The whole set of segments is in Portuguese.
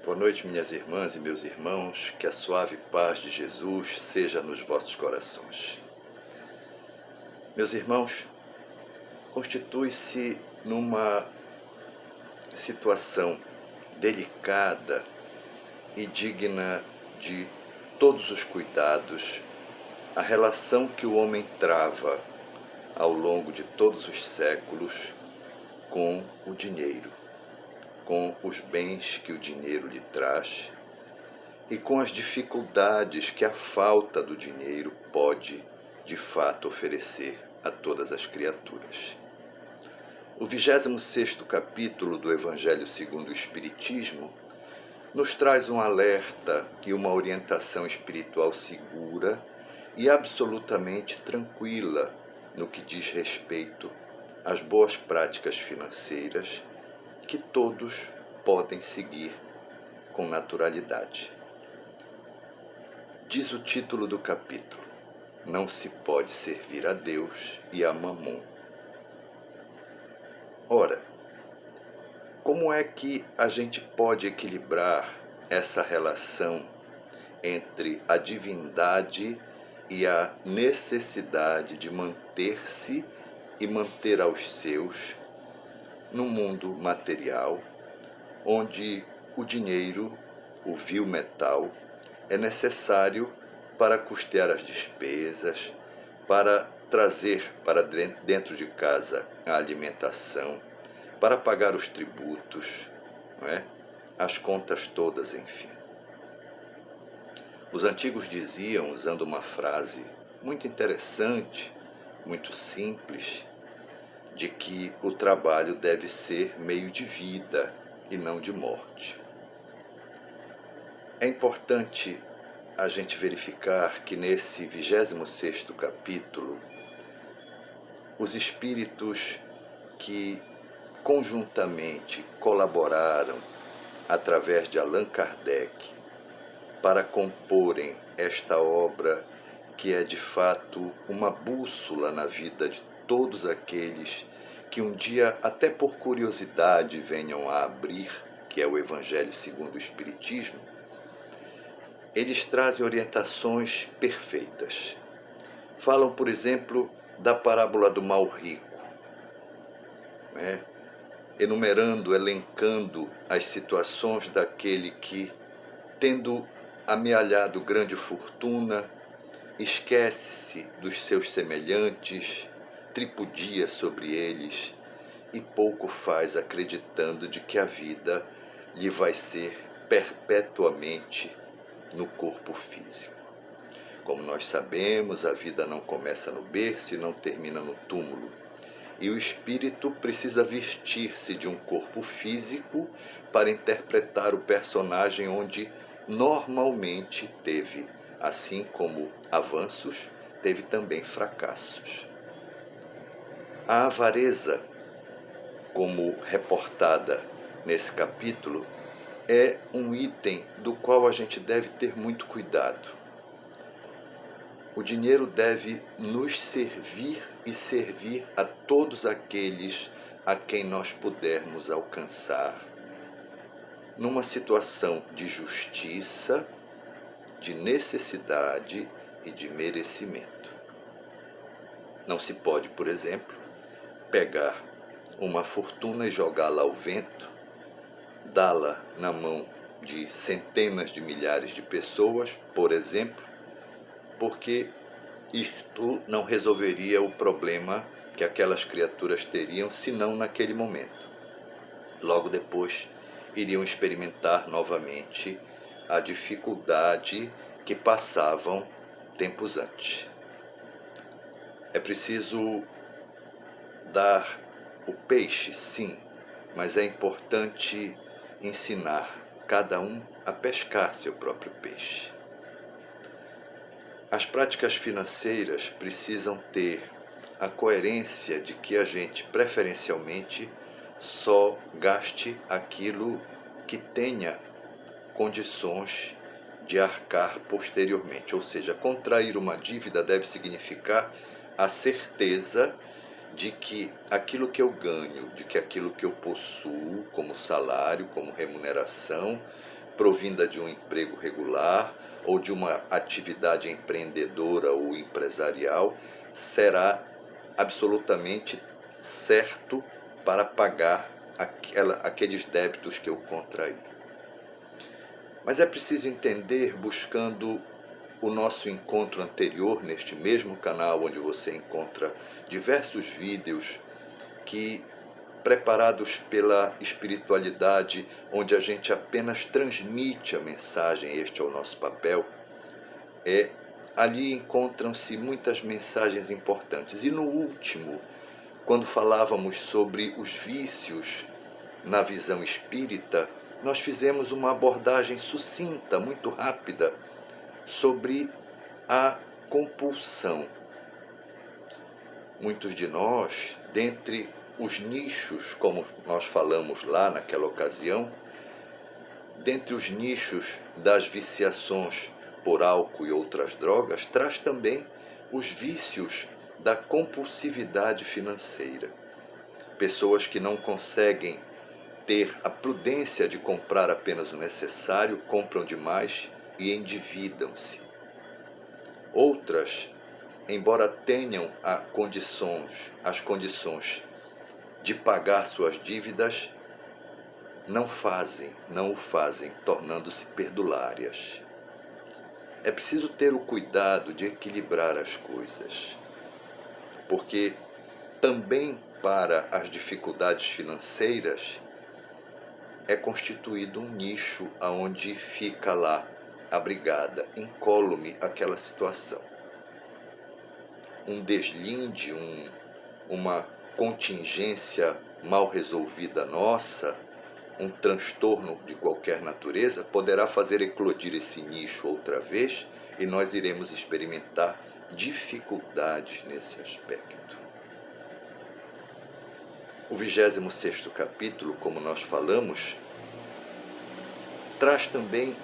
Boa noite, minhas irmãs e meus irmãos, que a suave paz de Jesus seja nos vossos corações. Meus irmãos, constitui-se numa situação delicada e digna de todos os cuidados a relação que o homem trava ao longo de todos os séculos com o dinheiro, com os bens que o dinheiro lhe traz e com as dificuldades que a falta do dinheiro pode, de fato, oferecer a todas as criaturas. O 26º capítulo do Evangelho segundo o Espiritismo nos traz um alerta e uma orientação espiritual segura e absolutamente tranquila no que diz respeito às boas práticas financeiras que todos podem seguir com naturalidade. Diz o título do capítulo: Não se pode servir a Deus e a Mamon. Ora, como é que a gente pode equilibrar essa relação entre a divindade e a necessidade de manter-se e manter aos seus num mundo material, onde o dinheiro, o vil metal, é necessário para custear as despesas, para trazer para dentro de casa a alimentação, para pagar os tributos, não é? As contas todas, enfim. Os antigos diziam, usando uma frase muito interessante, muito simples, de que o trabalho deve ser meio de vida e não de morte. É importante a gente verificar que nesse 26º capítulo, os espíritos que conjuntamente colaboraram através de Allan Kardec para comporem esta obra, que é de fato uma bússola na vida de todos aqueles que um dia, até por curiosidade, venham a abrir, que é o Evangelho segundo o Espiritismo, eles trazem orientações perfeitas. Falam, por exemplo, da parábola do mal rico, né? Enumerando, elencando as situações daquele que, tendo amealhado grande fortuna, esquece-se dos seus semelhantes, tripudia sobre eles e pouco faz acreditando de que a vida lhe vai ser perpetuamente no corpo físico. Como nós sabemos, a vida não começa no berço e não termina no túmulo. E o espírito precisa vestir-se de um corpo físico para interpretar o personagem onde normalmente teve, assim como avanços, teve também fracassos. A avareza, como reportada nesse capítulo, é um item do qual a gente deve ter muito cuidado. O dinheiro deve nos servir e servir a todos aqueles a quem nós pudermos alcançar, numa situação de justiça, de necessidade e de merecimento. Não se pode, por exemplo, pegar uma fortuna e jogá-la ao vento, dá-la na mão de centenas de milhares de pessoas, por exemplo, porque isto não resolveria o problema que aquelas criaturas teriam, senão naquele momento. Logo depois, iriam experimentar novamente a dificuldade que passavam tempos antes. É preciso dar o peixe, sim, mas é importante ensinar cada um a pescar seu próprio peixe. As práticas financeiras precisam ter a coerência de que a gente, preferencialmente, só gaste aquilo que tenha condições de arcar posteriormente. Ou seja, contrair uma dívida deve significar a certeza de que aquilo que eu ganho, de que aquilo que eu possuo como salário, como remuneração, provinda de um emprego regular ou de uma atividade empreendedora ou empresarial, será absolutamente certo para pagar aqueles débitos que eu contraí. Mas é preciso entender, buscando o nosso encontro anterior neste mesmo canal, onde você encontra diversos vídeos que, preparados pela espiritualidade, onde a gente apenas transmite a mensagem, este é o nosso papel, ali encontram-se muitas mensagens importantes. E no último, quando falávamos sobre os vícios na visão espírita, nós fizemos uma abordagem sucinta, muito rápida, sobre a compulsão. Muitos de nós, dentre os nichos, como nós falamos lá naquela ocasião, dentre os nichos das viciações por álcool e outras drogas, traz também os vícios da compulsividade financeira. Pessoas que não conseguem ter a prudência de comprar apenas o necessário, compram demais e endividam-se. Outras, embora tenham as condições de pagar suas dívidas, não o fazem, tornando-se perdulárias. É preciso ter o cuidado de equilibrar as coisas, porque também para as dificuldades financeiras é constituído um nicho onde fica lá abrigada, incólume aquela situação. Um deslinde, uma contingência mal resolvida nossa, um transtorno de qualquer natureza, poderá fazer eclodir esse nicho outra vez e nós iremos experimentar dificuldades nesse aspecto. O 26º capítulo, como nós falamos, traz também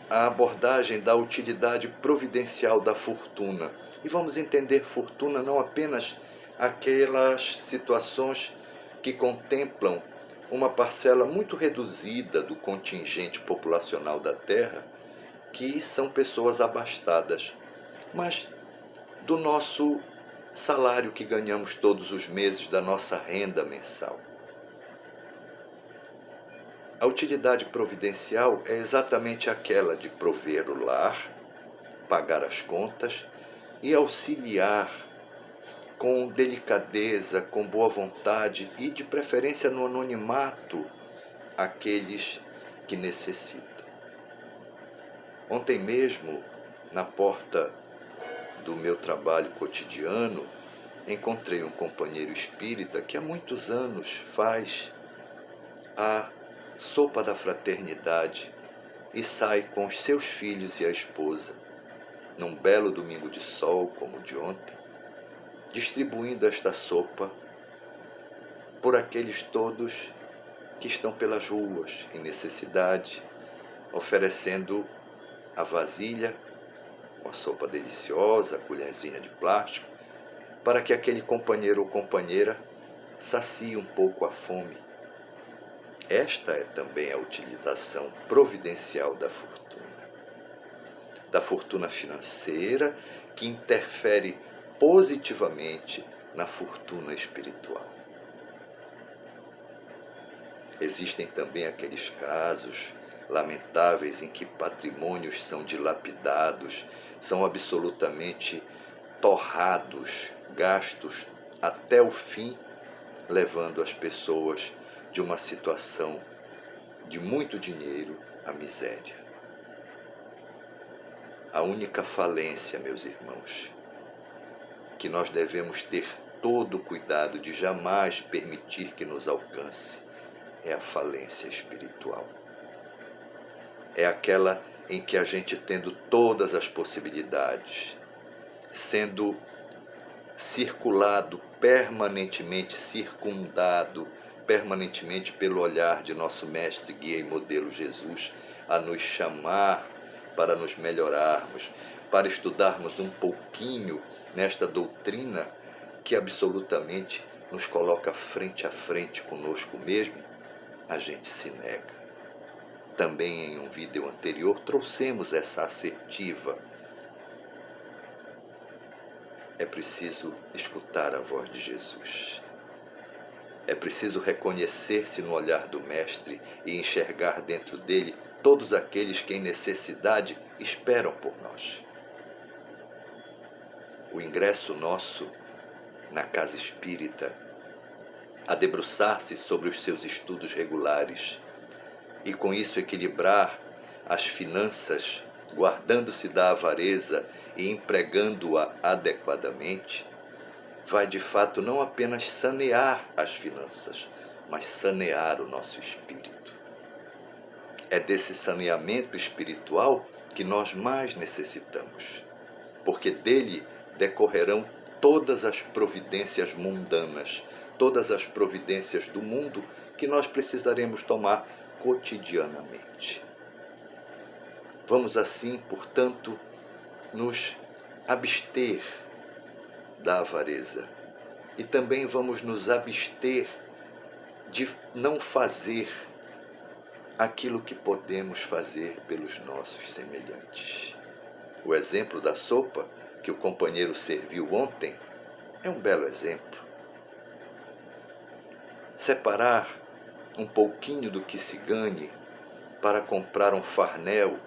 a abordagem da utilidade providencial da fortuna. E vamos entender fortuna não apenas aquelas situações que contemplam uma parcela muito reduzida do contingente populacional da Terra, que são pessoas abastadas, mas do nosso salário que ganhamos todos os meses, da nossa renda mensal. A utilidade providencial é exatamente aquela de prover o lar, pagar as contas e auxiliar com delicadeza, com boa vontade e, de preferência, no anonimato, aqueles que necessitam. Ontem mesmo, na porta do meu trabalho cotidiano, encontrei um companheiro espírita que há muitos anos faz a sopa da fraternidade e sai com os seus filhos e a esposa, num belo domingo de sol como o de ontem, distribuindo esta sopa por aqueles todos que estão pelas ruas em necessidade, oferecendo a vasilha, uma sopa deliciosa, a colherzinha de plástico, para que aquele companheiro ou companheira sacie um pouco a fome. Esta é também a utilização providencial da fortuna financeira, que interfere positivamente na fortuna espiritual. Existem também aqueles casos lamentáveis em que patrimônios são dilapidados, são absolutamente torrados, gastos até o fim, levando as pessoas de uma situação de muito dinheiro à miséria. A única falência, meus irmãos, que nós devemos ter todo o cuidado de jamais permitir que nos alcance, é a falência espiritual. É aquela em que a gente, tendo todas as possibilidades, sendo circulado permanentemente, circundado permanentemente pelo olhar de nosso mestre, guia e modelo Jesus, a nos chamar para nos melhorarmos, para estudarmos um pouquinho nesta doutrina que absolutamente nos coloca frente a frente conosco mesmo, a gente se nega. também em um vídeo anterior, trouxemos essa assertiva. É preciso escutar a voz de Jesus. É preciso reconhecer-se no olhar do Mestre e enxergar dentro dele todos aqueles que em necessidade esperam por nós. O ingresso nosso na casa espírita, a debruçar-se sobre os seus estudos regulares e com isso equilibrar as finanças, guardando-se da avareza e empregando-a adequadamente, vai de fato não apenas sanear as finanças, mas sanear o nosso espírito. É desse saneamento espiritual que nós mais necessitamos, porque dele decorrerão todas as providências mundanas, todas as providências do mundo que nós precisaremos tomar cotidianamente. Vamos assim, portanto, nos abster da avareza e também vamos nos abster de não fazer aquilo que podemos fazer pelos nossos semelhantes. O exemplo da sopa que o companheiro serviu ontem é um belo exemplo. Separar um pouquinho do que se ganhe para comprar um farnel,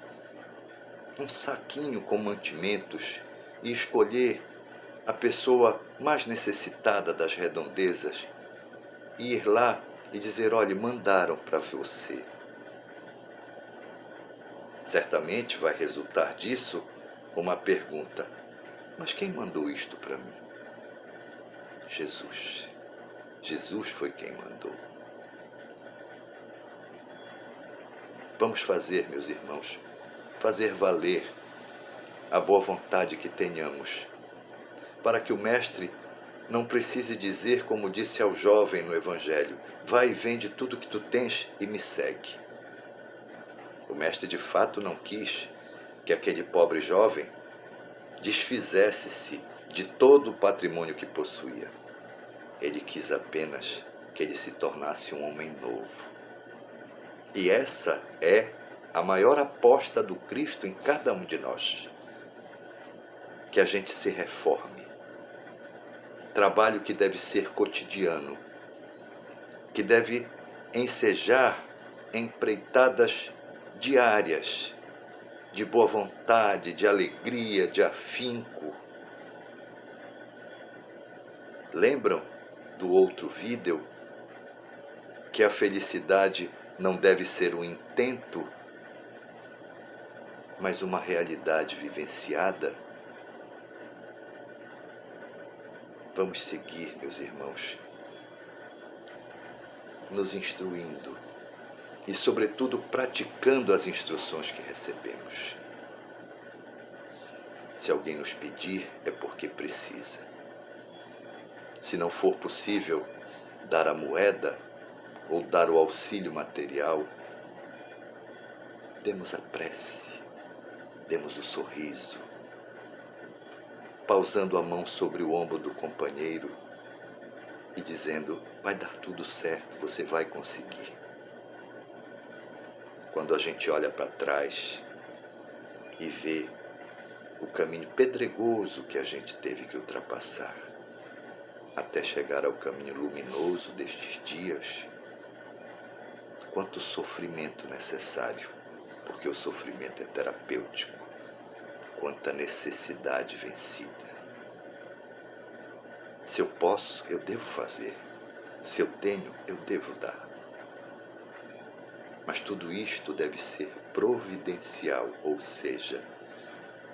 um saquinho com mantimentos e escolher a pessoa mais necessitada das redondezas e ir lá e dizer: olha, mandaram para você. Certamente vai resultar disso uma pergunta: mas quem mandou isto para mim? Jesus. Jesus foi quem mandou. Vamos fazer, meus irmãos, fazer valer a boa vontade que tenhamos, para que o Mestre não precise dizer, como disse ao jovem no Evangelho: vai e vende tudo que tu tens e me segue. O Mestre de fato não quis que aquele pobre jovem desfizesse-se de todo o patrimônio que possuía. Ele quis apenas que ele se tornasse um homem novo. E essa é a maior aposta do Cristo em cada um de nós. Que a gente se reforme. Trabalho que deve ser cotidiano, que deve ensejar empreitadas diárias, de boa vontade, de alegria, de afinco. Lembram do outro vídeo que a felicidade não deve ser um intento, mas uma realidade vivenciada? Vamos seguir, meus irmãos, nos instruindo e, sobretudo, praticando as instruções que recebemos. Se alguém nos pedir, é porque precisa. Se não for possível dar a moeda ou dar o auxílio material, demos a prece, demos o sorriso, pausando a mão sobre o ombro do companheiro e dizendo: vai dar tudo certo, você vai conseguir. Quando a gente olha para trás e vê o caminho pedregoso que a gente teve que ultrapassar até chegar ao caminho luminoso destes dias, quanto sofrimento necessário, porque o sofrimento é terapêutico, quanta necessidade vencida. Se eu posso, eu devo fazer. Se eu tenho, eu devo dar. Mas tudo isto deve ser providencial, ou seja,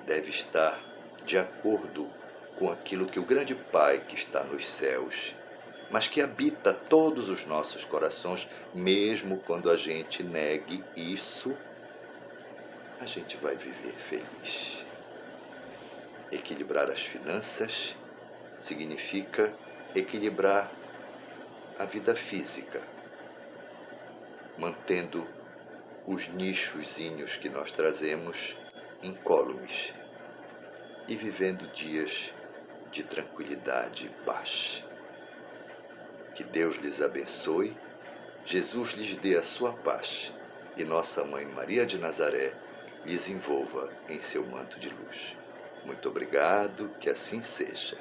deve estar de acordo com aquilo que o grande Pai que está nos céus, mas que habita todos os nossos corações, mesmo quando a gente negue isso, a gente vai viver feliz. Equilibrar as finanças significa equilibrar a vida física, mantendo os nichozinhos que nós trazemos incólumes e vivendo dias de tranquilidade e paz. Que Deus lhes abençoe, Jesus lhes dê a sua paz e Nossa Mãe Maria de Nazaré lhes envolva em seu manto de luz. Muito obrigado, que assim seja.